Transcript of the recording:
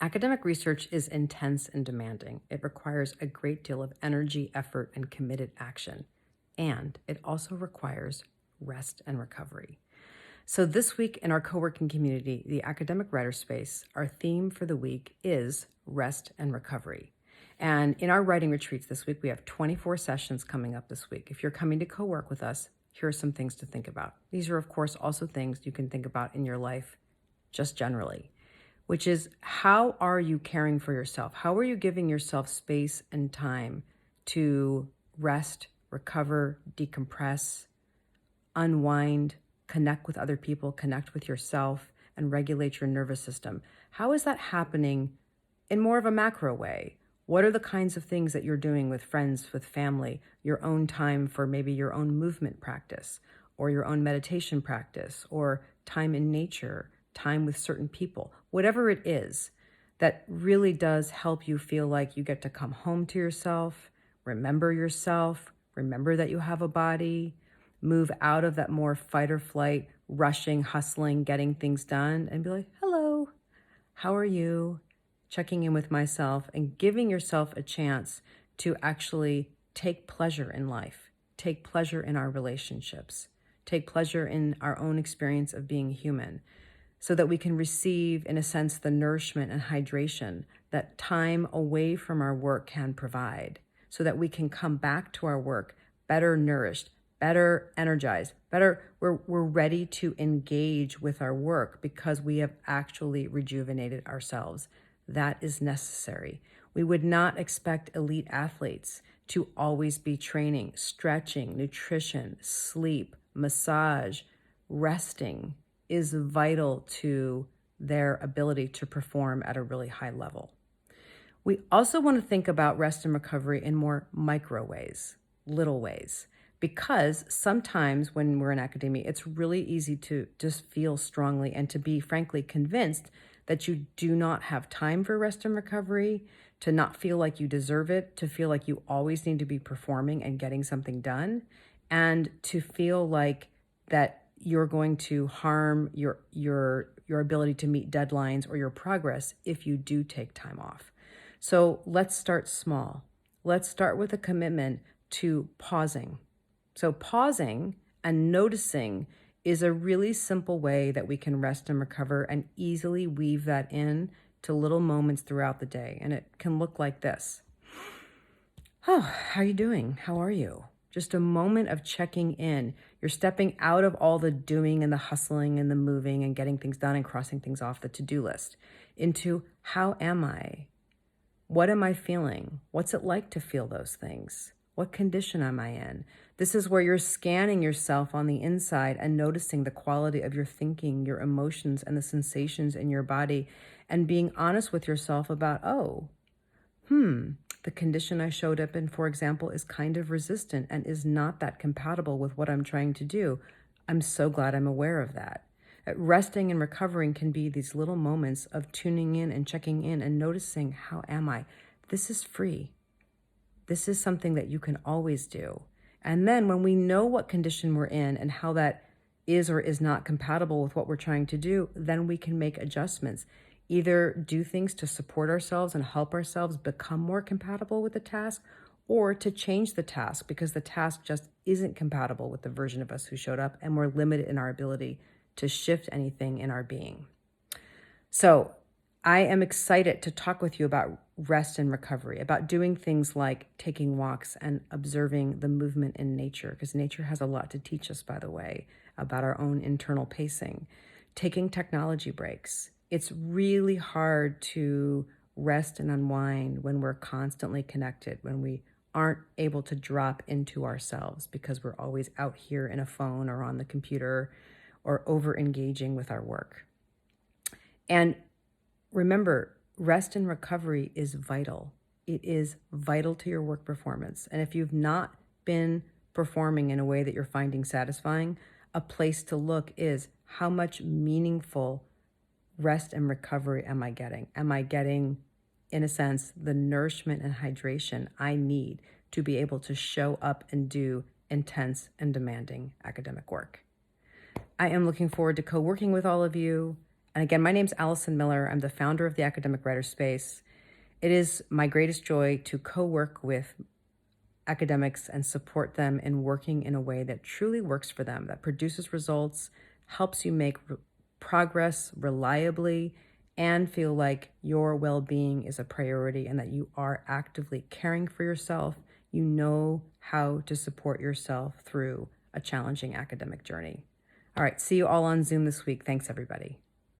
Academic research is intense and demanding. It requires a great deal of energy, effort, and committed action. And it also requires rest and recovery. So this week in our co-working community, the Academic Writer Space, our theme for the week is rest and recovery. And in our writing retreats this week, we have 24 sessions coming up this week. If you're coming to co-work with us, here are some things to think about. These are, of course, also things you can think about in your life just generally, which is, how are you caring for yourself? How are you giving yourself space and time to rest, recover, decompress, unwind, connect with other people, connect with yourself, and regulate your nervous system? How is that happening in more of a macro way? What are the kinds of things that you're doing with friends, with family, your own time for maybe your own movement practice, or your own meditation practice, or time in nature, time with certain people, whatever it is that really does help you feel like you get to come home to yourself, remember that you have a body, move out of that more fight or flight, rushing, hustling, getting things done, and be like, hello, how are you? Checking in with myself and giving yourself a chance to actually take pleasure in life, take pleasure in our relationships, take pleasure in our own experience of being human, so that we can receive, in a sense, the nourishment and hydration that time away from our work can provide, so that we can come back to our work better nourished, better energized, we're ready to engage with our work because we have actually rejuvenated ourselves. That is necessary. We would not expect elite athletes to always be training, stretching, nutrition, sleep, massage, resting is vital to their ability to perform at a really high level. We also want to think about rest and recovery in more micro ways, little ways, because sometimes when we're in academia, it's really easy to just feel strongly and to be frankly convinced that you do not have time for rest and recovery, to not feel like you deserve it, to feel like you always need to be performing and getting something done, and to feel like that you're going to harm your ability to meet deadlines or your progress if you do take time off. So let's start small. Let's start with a commitment to pausing. So pausing and noticing is a really simple way that we can rest and recover and easily weave that in to little moments throughout the day. And it can look like this. Oh, how are you doing? How are you? Just a moment of checking in. You're stepping out of all the doing and the hustling and the moving and getting things done and crossing things off the to-do list into, how am I? What am I feeling? What's it like to feel those things? What condition am I in? This is where you're scanning yourself on the inside and noticing the quality of your thinking, your emotions, and the sensations in your body, and being honest with yourself about, the condition I showed up in, for example, is kind of resistant and is not that compatible with what I'm trying to do. I'm so glad I'm aware of that. Resting and recovering can be these little moments of tuning in and checking in and noticing, how am I? This is free. This is something that you can always do. And then when we know what condition we're in and how that is or is not compatible with what we're trying to do, then we can make adjustments. Either do things to support ourselves and help ourselves become more compatible with the task, or to change the task because the task just isn't compatible with the version of us who showed up, and we're limited in our ability to shift anything in our being. So I am excited to talk with you about rest and recovery, about doing things like taking walks and observing the movement in nature, because nature has a lot to teach us, by the way, about our own internal pacing, taking technology breaks. It's really hard to rest and unwind when we're constantly connected, when we aren't able to drop into ourselves because we're always out here in a phone or on the computer or over engaging with our work. And remember, rest and recovery is vital. It is vital to your work performance. And if you've not been performing in a way that you're finding satisfying, a place to look is, how much meaningful rest and recovery am I getting? Am I getting, in a sense, the nourishment and hydration I need to be able to show up and do intense and demanding academic work? I am looking forward to co-working with all of you And again, my name's Allison Miller. I'm the founder of the Academic Writer Space. It is my greatest joy to co-work with academics and support them in working in a way that truly works for them, that produces results, helps you make progress reliably, and feel like your well-being is a priority and that you are actively caring for yourself. You know how to support yourself through a challenging academic journey. All right, see you all on Zoom this week. Thanks, everybody.